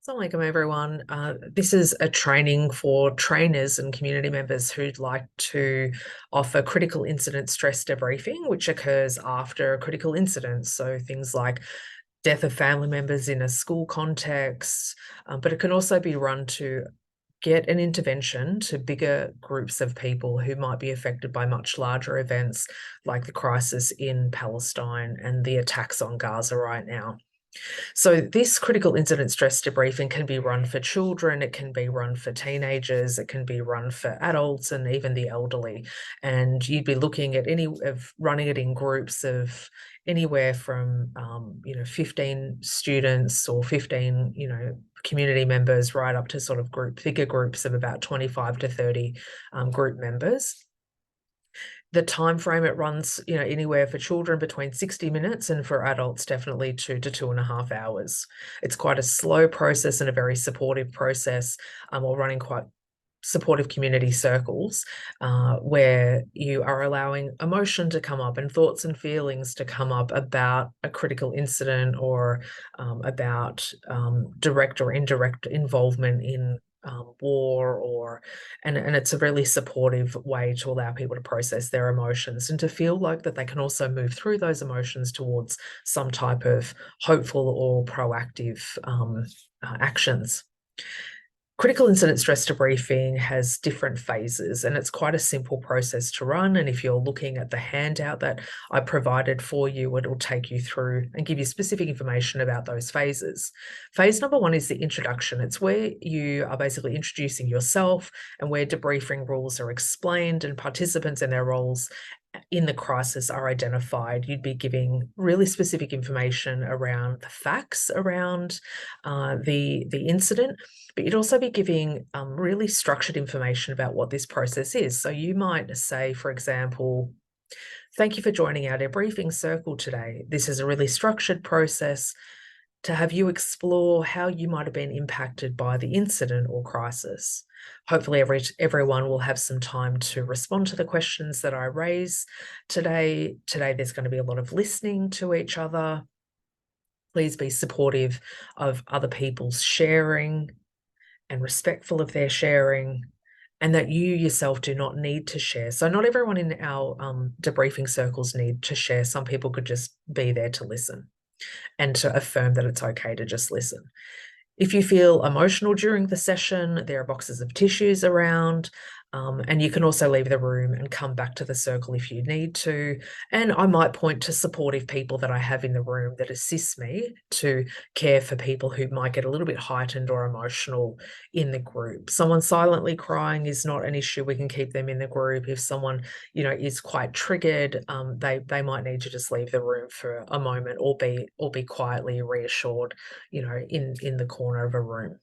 Assalamualaikum everyone. This is a training for trainers and community members who'd like to offer critical incident stress debriefing, which occurs after a critical incident. So things like death of family members in a school context, but it can also be run to get an intervention to bigger groups of people who might be affected by much larger events like the crisis in Palestine and the attacks on Gaza right now. So this critical incident stress debriefing can be run for children, it can be run for teenagers, it can be run for adults and even the elderly. And you'd be looking at running it in groups of anywhere from 15 students or 15 community members right up to sort of bigger groups of about 25 to 30 group members. The time frame it runs, anywhere for children between 60 minutes and for adults definitely 2 to 2.5 hours. It's quite a slow process and a very supportive process. We're running quite supportive community circles where you are allowing emotion to come up and thoughts and feelings to come up about a critical incident or about direct or indirect involvement in war and it's a really supportive way to allow people to process their emotions and to feel like that they can also move through those emotions towards some type of hopeful or proactive actions. Critical incident stress debriefing has different phases and it's quite a simple process to run. And if you're looking at the handout that I provided for you, it'll take you through and give you specific information about those phases. Phase number 1 is the introduction. It's where you are basically introducing yourself and where debriefing rules are explained and participants and their roles in the crisis are identified. You'd be giving really specific information around the facts around the incident, but you'd also be giving really structured information about what this process is. So you might say, for example, thank you for joining our debriefing circle today. This is a really structured process to have you explore how you might have been impacted by the incident or crisis. Hopefully everyone will have some time to respond to the questions that I raise today. Today there's going to be a lot of listening to each other. Please be supportive of other people's sharing and respectful of their sharing, and that you yourself do not need to share. So not everyone in our debriefing circles need to share. Some people could just be there to listen and to affirm that it's okay to just listen. If you feel emotional during the session, there are boxes of tissues around, and you can also leave the room and come back to the circle if you need to. And I might point to supportive people that I have in the room that assist me to care for people who might get a little bit heightened or emotional in the group. Someone silently crying is not an issue. We can keep them in the group. If someone, is quite triggered, they might need to just leave the room for a moment or be quietly reassured, in the corner of a room.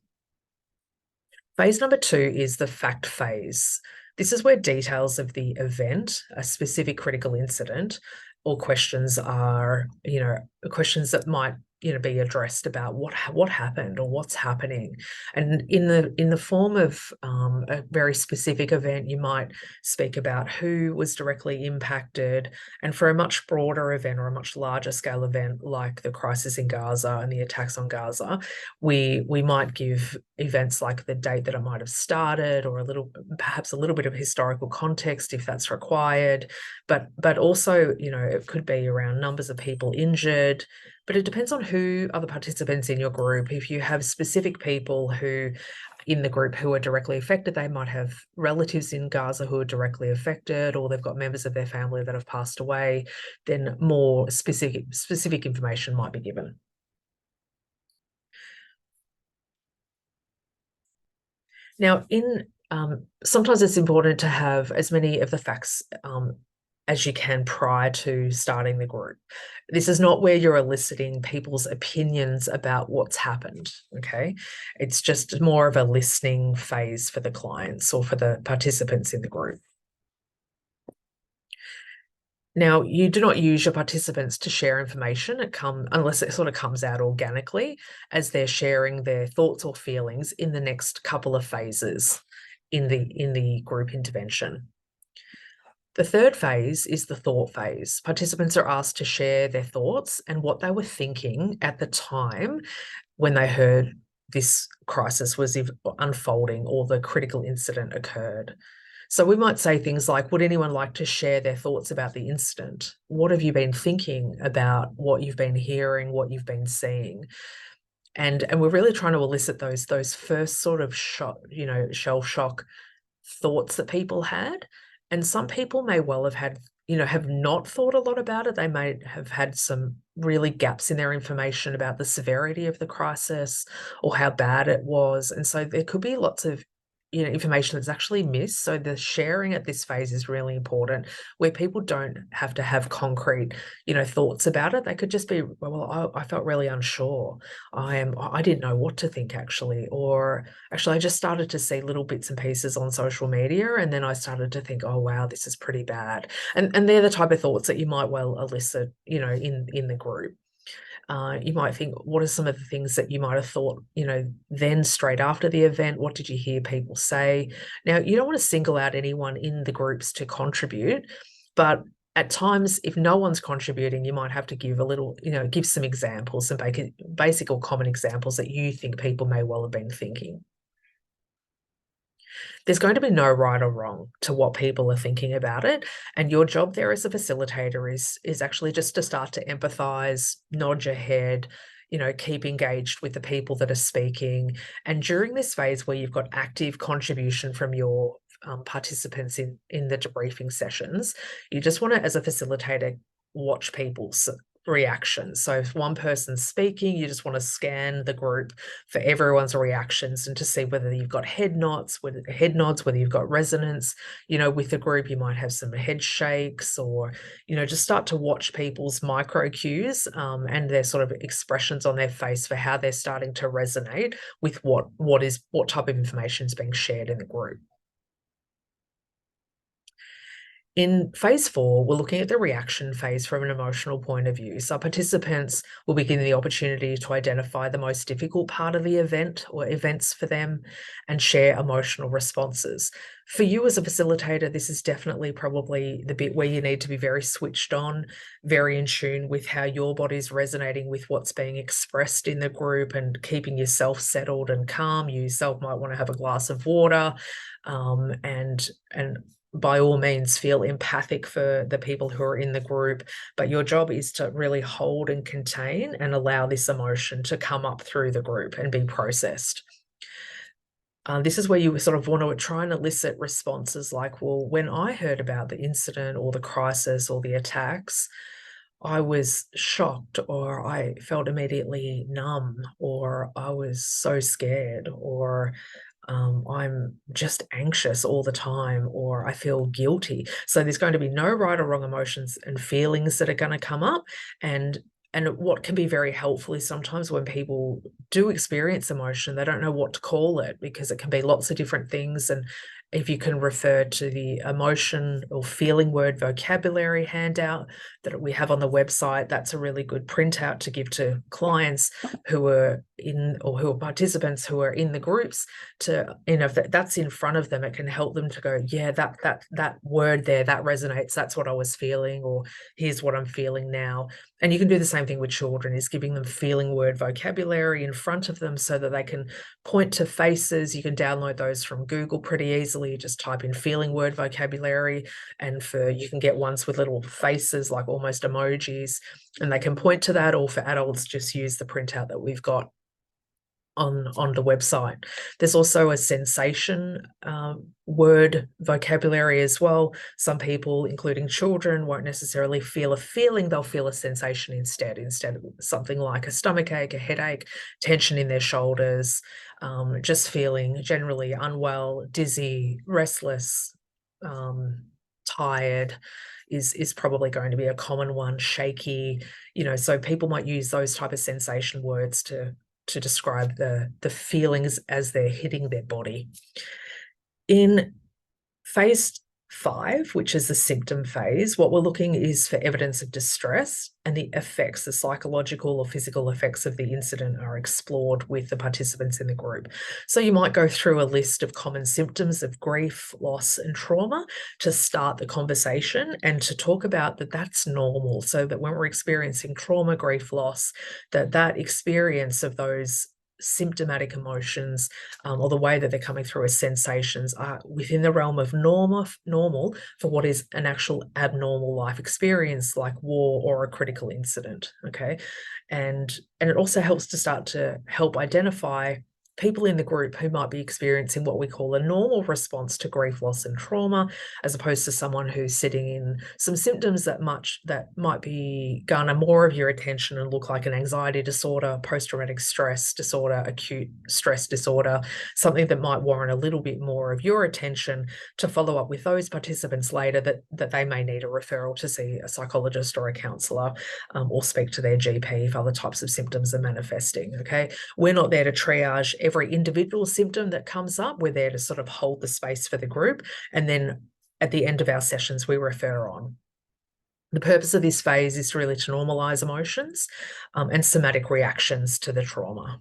Phase number 2 is the fact phase. This is where details of the event, a specific critical incident, or questions are, questions that might, be addressed about what happened or what's happening. And in the form of a very specific event, you might speak about who was directly impacted. And for a much broader event or a much larger scale event like the crisis in Gaza and the attacks on Gaza, we might give events like the date that it might have started, or perhaps a little bit of historical context if that's required. But also, it could be around numbers of people injured, but it depends on who are the participants in your group. If you have specific people in the group who are directly affected, they might have relatives in Gaza who are directly affected, or they've got members of their family that have passed away, then more specific information might be given. Now, sometimes it's important to have as many of the facts as you can prior to starting the group. This is not where you're eliciting people's opinions about what's happened, okay? It's just more of a listening phase for the clients or for the participants in the group. Now, you do not use your participants to share information unless it sort of comes out organically as they're sharing their thoughts or feelings in the next couple of phases in the group intervention. The third phase is the thought phase. Participants are asked to share their thoughts and what they were thinking at the time when they heard this crisis was unfolding or the critical incident occurred. So we might say things like, would anyone like to share their thoughts about the incident? What have you been thinking about what you've been hearing, what you've been seeing? And we're really trying to elicit those first sort of shell shock thoughts that people had. And some people may well have had, have not thought a lot about it. They may have had some really gaps in their information about the severity of the crisis or how bad it was. And so there could be lots of information that's actually missed. So the sharing at this phase is really important, where people don't have to have concrete, thoughts about it. They could just be, well, I felt really unsure. I didn't know what to think actually, or actually I just started to see little bits and pieces on social media, and then I started to think, oh wow, this is pretty bad. And they're the type of thoughts that you might well elicit, in the group. You might think, what are some of the things that you might have thought, then straight after the event? What did you hear people say? Now, you don't want to single out anyone in the groups to contribute, but at times, if no one's contributing, you might have to give a little, give some examples, some basic or common examples that you think people may well have been thinking. There's going to be no right or wrong to what people are thinking about it. And your job there as a facilitator is actually just to start to empathize, nod your head, keep engaged with the people that are speaking. And during this phase where you've got active contribution from your participants in the debriefing sessions, you just want to, as a facilitator, watch people's reactions. So if one person's speaking, you just want to scan the group for everyone's reactions and to see whether you've got head nods, whether you've got resonance, with the group. You might have some head shakes, or, just start to watch people's micro cues and their sort of expressions on their face for how they're starting to resonate with what type of information is being shared in the group. In phase 4, we're looking at the reaction phase from an emotional point of view. So participants will be given the opportunity to identify the most difficult part of the event or events for them and share emotional responses. For you as a facilitator, this is definitely probably the bit where you need to be very switched on, very in tune with how your body's resonating with what's being expressed in the group, and keeping yourself settled and calm. You yourself might want to have a glass of water, and by all means feel empathic for the people who are in the group, but your job is to really hold and contain and allow this emotion to come up through the group and be processed. This is where you sort of want to try and elicit responses like, well, when I heard about the incident or the crisis or the attacks, I was shocked, or I felt immediately numb, or I was so scared, or I'm just anxious all the time, or I feel guilty. So there's going to be no right or wrong emotions and feelings that are going to come up. And what can be very helpful is sometimes when people do experience emotion, they don't know what to call it, because it can be lots of different things. And if you can refer to the emotion or feeling word vocabulary handout that we have on the website, that's a really good printout to give to clients who are participants who are in the groups, to, if that's in front of them, it can help them to go, yeah, that word there, that resonates, that's what I was feeling, or here's what I'm feeling now. And you can do the same thing with children, is giving them feeling word vocabulary in front of them so that they can point to faces. You can download those from Google pretty easily. Just type in feeling word vocabulary, and you can get ones with little faces, like almost emojis, and they can point to that. Or for adults, just use the printout that we've got on the website. There's also a sensation word vocabulary as well. Some people, including children, won't necessarily feel a feeling, they'll feel a sensation instead of something like a stomach ache, a headache, tension in their shoulders, just feeling generally unwell, dizzy, restless, tired is probably going to be a common one, shaky, so people might use those type of sensation words to describe the feelings as they're hitting their body. In phase 5, which is the symptom phase, what we're looking is for evidence of distress, and the effects, the psychological or physical effects of the incident are explored with the participants in the group. So you might go through a list of common symptoms of grief, loss, and trauma to start the conversation, and to talk about that that's normal, so that when we're experiencing trauma, grief, loss, that experience of those symptomatic emotions or the way that they're coming through as sensations are within the realm of normal for what is an actual abnormal life experience like war or a critical incident, okay? And it also helps to start to help identify people in the group who might be experiencing what we call a normal response to grief, loss, and trauma, as opposed to someone who's sitting in some symptoms that might be garner more of your attention and look like an anxiety disorder, post-traumatic stress disorder, acute stress disorder, something that might warrant a little bit more of your attention to follow up with those participants later that they may need a referral to see a psychologist or a counsellor or speak to their GP if other types of symptoms are manifesting, okay? We're not there to triage every individual symptom that comes up. We're there to sort of hold the space for the group. And then at the end of our sessions, we refer on. The purpose of this phase is really to normalise emotions and somatic reactions to the trauma.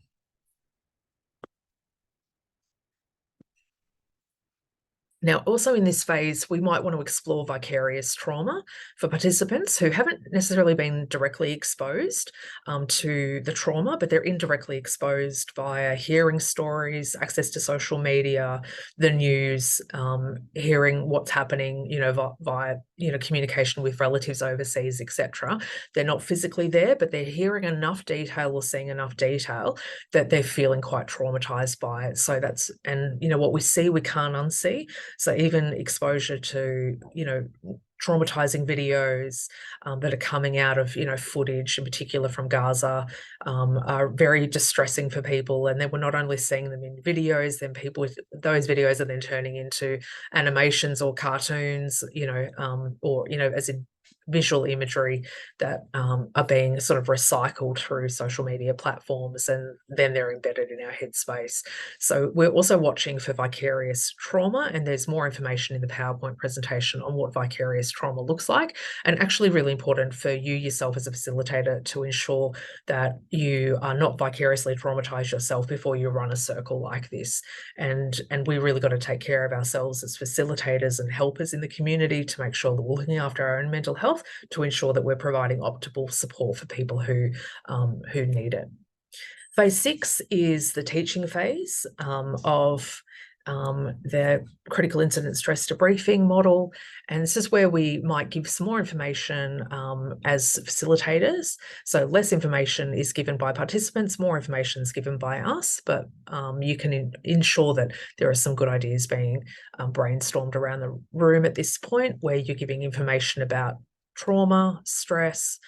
Now, also in this phase, we might want to explore vicarious trauma for participants who haven't necessarily been directly exposed to the trauma, but they're indirectly exposed via hearing stories, access to social media, the news, hearing what's happening, via communication with relatives overseas, etc. They're not physically there, but they're hearing enough detail or seeing enough detail that they're feeling quite traumatized by it. So what we see, we can't unsee. So even exposure to, traumatizing videos that are coming out of, footage in particular from Gaza are very distressing for people. And then we're not only seeing them in videos, then people with those videos are then turning into animations or cartoons, as in visual imagery that are being sort of recycled through social media platforms, and then they're embedded in our headspace. So we're also watching for vicarious trauma, and there's more information in the PowerPoint presentation on what vicarious trauma looks like, and actually really important for you yourself as a facilitator to ensure that you are not vicariously traumatized yourself before you run a circle like this. And we really got to take care of ourselves as facilitators and helpers in the community to make sure that we're looking after our own mental health, to ensure that we're providing optimal support for people who need it. Phase 6 is the teaching phase of the critical incident stress debriefing model. And this is where we might give some more information as facilitators. So less information is given by participants, more information is given by us, but you can ensure that there are some good ideas being brainstormed around the room at this point, where you're giving information about trauma, stress,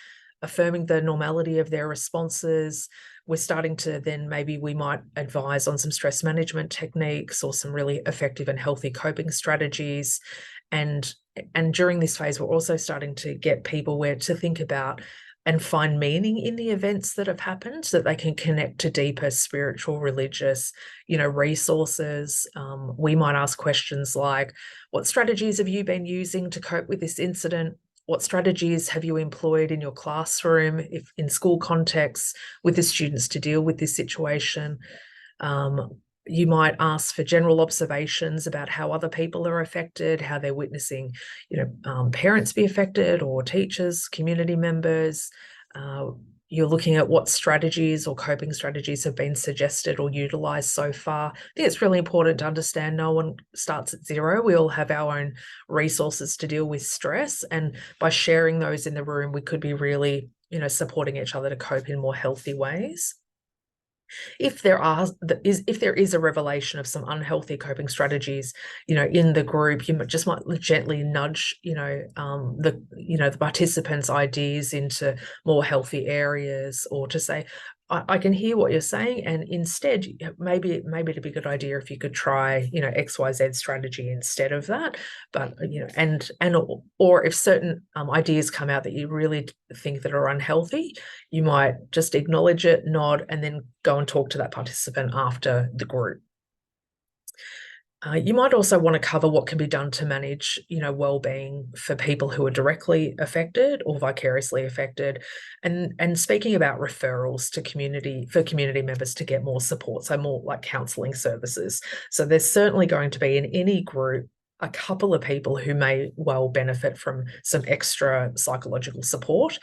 affirming the normality of their responses. We're starting to then maybe we might advise on some stress management techniques or some really effective and healthy coping strategies. And during this phase, we're also starting to get people where to think about and find meaning in the events that have happened, so that they can connect to deeper spiritual, religious, resources. We might ask questions like, what strategies have you been using to cope with this incident? What strategies have you employed in your classroom, if in school contexts, with the students to deal with this situation? You might ask for general observations about how other people are affected, how they're witnessing, parents be affected, or teachers, community members. You're looking at what strategies or coping strategies have been suggested or utilised so far. I think it's really important to understand no one starts at zero. We all have our own resources to deal with stress, and by sharing those in the room, we could be really, supporting each other to cope in more healthy ways. If there is a revelation of some unhealthy coping strategies, in the group, you just might gently nudge, the participants' ideas into more healthy areas, or to say, I can hear what you're saying, and instead, maybe it'd be a good idea if you could try, XYZ strategy instead of that. But or if certain ideas come out that you really think that are unhealthy, you might just acknowledge it, nod, and then go and talk to that participant after the group. You might also want to cover what can be done to manage, well-being for people who are directly affected or vicariously affected, and speaking about referrals to community members to get more support, so more like counselling services. So there's certainly going to be in any group a couple of people who may well benefit from some extra psychological support,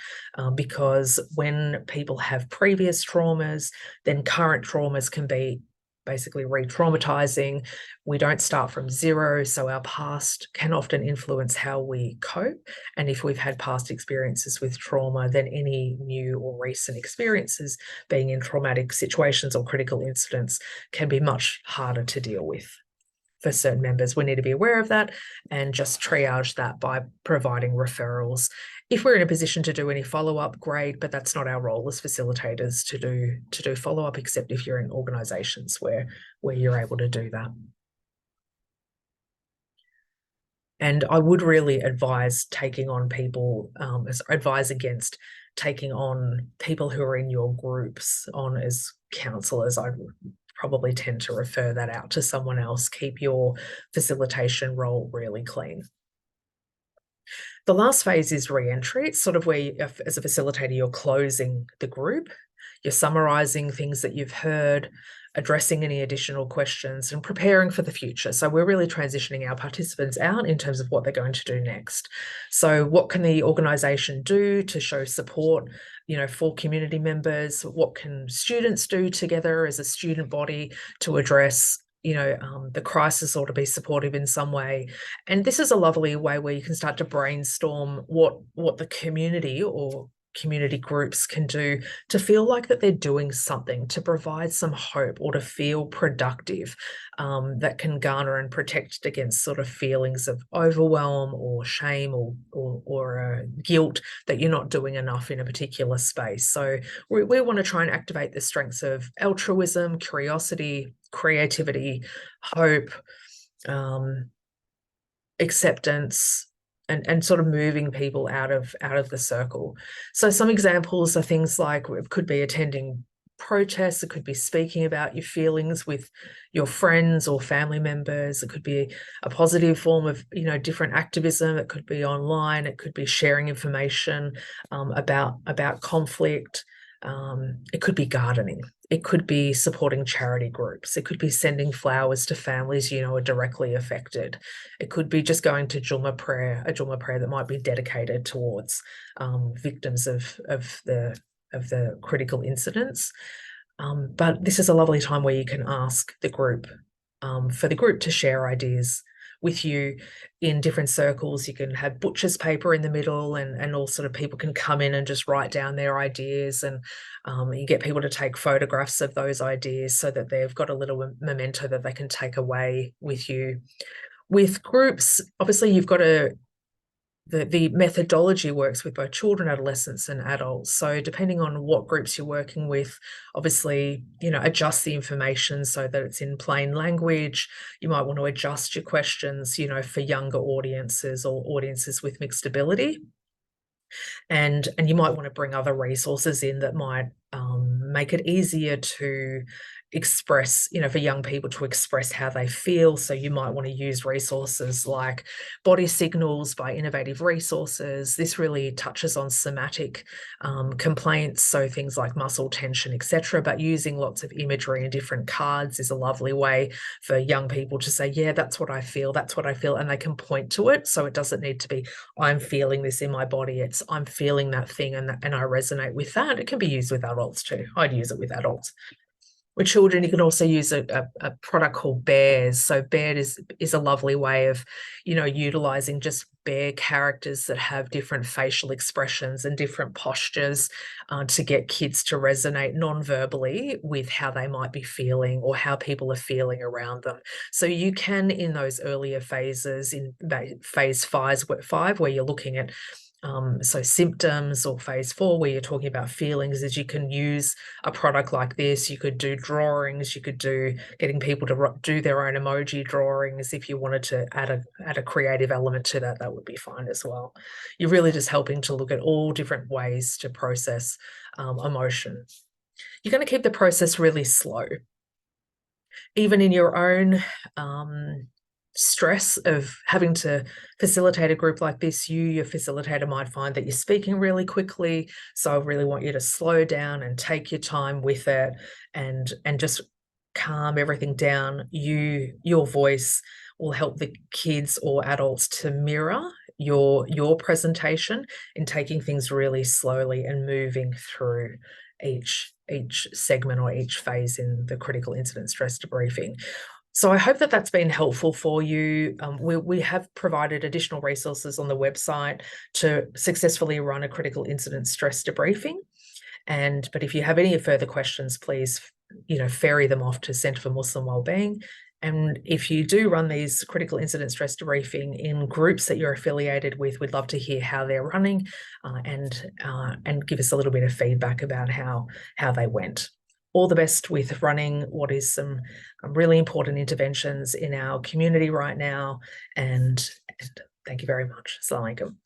because when people have previous traumas, then current traumas can be basically re-traumatizing. We don't start from zero, so our past can often influence how we cope. And if we've had past experiences with trauma, then any new or recent experiences being in traumatic situations or critical incidents can be much harder to deal with. For certain members, we need to be aware of that and just triage that by providing referrals. If we're in a position to do any follow-up, great, but that's not our role as facilitators to do follow-up, except if you're in organizations where you're able to do that. And I would really advise taking on people, advise against taking on people who are in your groups on as counselors. I'd probably tend to refer that out to someone else. Keep your facilitation role really clean. The last phase is re-entry. It's sort of where, as a facilitator, you're closing the group, you're summarizing things that you've heard, addressing any additional questions, and preparing for the future. So we're really transitioning our participants out in terms of what they're going to do next. So what can the organisation do to show support, for community members? What can students do together as a student body to address the crisis or to be supportive in some way? And this is a lovely way where you can start to brainstorm what the community or community groups can do to feel like that they're doing something, to provide some hope or to feel productive, that can garner and protect against sort of feelings of overwhelm or shame or guilt that you're not doing enough in a particular space. So we want to try and activate the strengths of altruism, curiosity, creativity, hope, acceptance, and sort of moving people out of the circle. So some examples are things like it could be attending protests, it could be speaking about your feelings with your friends or family members, it could be a positive form of different activism, it could be online, it could be sharing information about conflict. It could be gardening. It could be supporting charity groups. It could be sending flowers to families are directly affected. It could be just going to a Juma prayer that might be dedicated towards victims of the critical incidents. But this is a lovely time where you can ask the group for the group to share ideas with you in different circles. You can have butcher's paper in the middle, and all sort of people can come in and just write down their ideas, and you get people to take photographs of those ideas so that they've got a little memento that they can take away with you. With groups, obviously you've got to the methodology works with both children, adolescents, and adults. So depending on what groups you're working with, obviously, adjust the information so that it's in plain language. You might want to adjust your questions, for younger audiences or audiences with mixed ability. And you might want to bring other resources in that might make it easier to express, for young people to express how they feel. So you might want to use resources like body signals by Innovative Resources. This really touches on somatic complaints, so things like muscle tension, etc. But using lots of imagery and different cards is a lovely way for young people to say, yeah, that's what I feel, and they can point to it. So it doesn't need to be, I'm feeling this in my body. It's, I'm feeling that thing and I resonate with that. It can be used with adults too. I'd use it with adults. With children, you can also use a product called Bears. So Bear is a lovely way of, utilizing just bear characters that have different facial expressions and different postures to get kids to resonate non-verbally with how they might be feeling or how people are feeling around them. So you can, in those earlier phases, in phase 5, where you're looking at so symptoms, or phase 4 where you're talking about feelings, is you can use a product like this. You could do drawings, you could do getting people to do their own emoji drawings. If you wanted to add a creative element to that, that would be fine as well. You're really just helping to look at all different ways to process emotion. You're going to keep the process really slow. Even in your own stress of having to facilitate a group like this, your facilitator might find that you're speaking really quickly. So I really want you to slow down and take your time with it and just calm everything down. Your voice will help the kids or adults to mirror your presentation in taking things really slowly and moving through each segment or each phase in the critical incident stress debriefing. So I hope that that's been helpful for you. We have provided additional resources on the website to successfully run a critical incident stress debriefing. But if you have any further questions, please, ferry them off to Centre for Muslim Wellbeing. And if you do run these critical incident stress debriefing in groups that you're affiliated with, we'd love to hear how they're running and give us a little bit of feedback about how they went. All the best with running what is some really important interventions in our community right now. And thank you very much. Assalamu alaikum.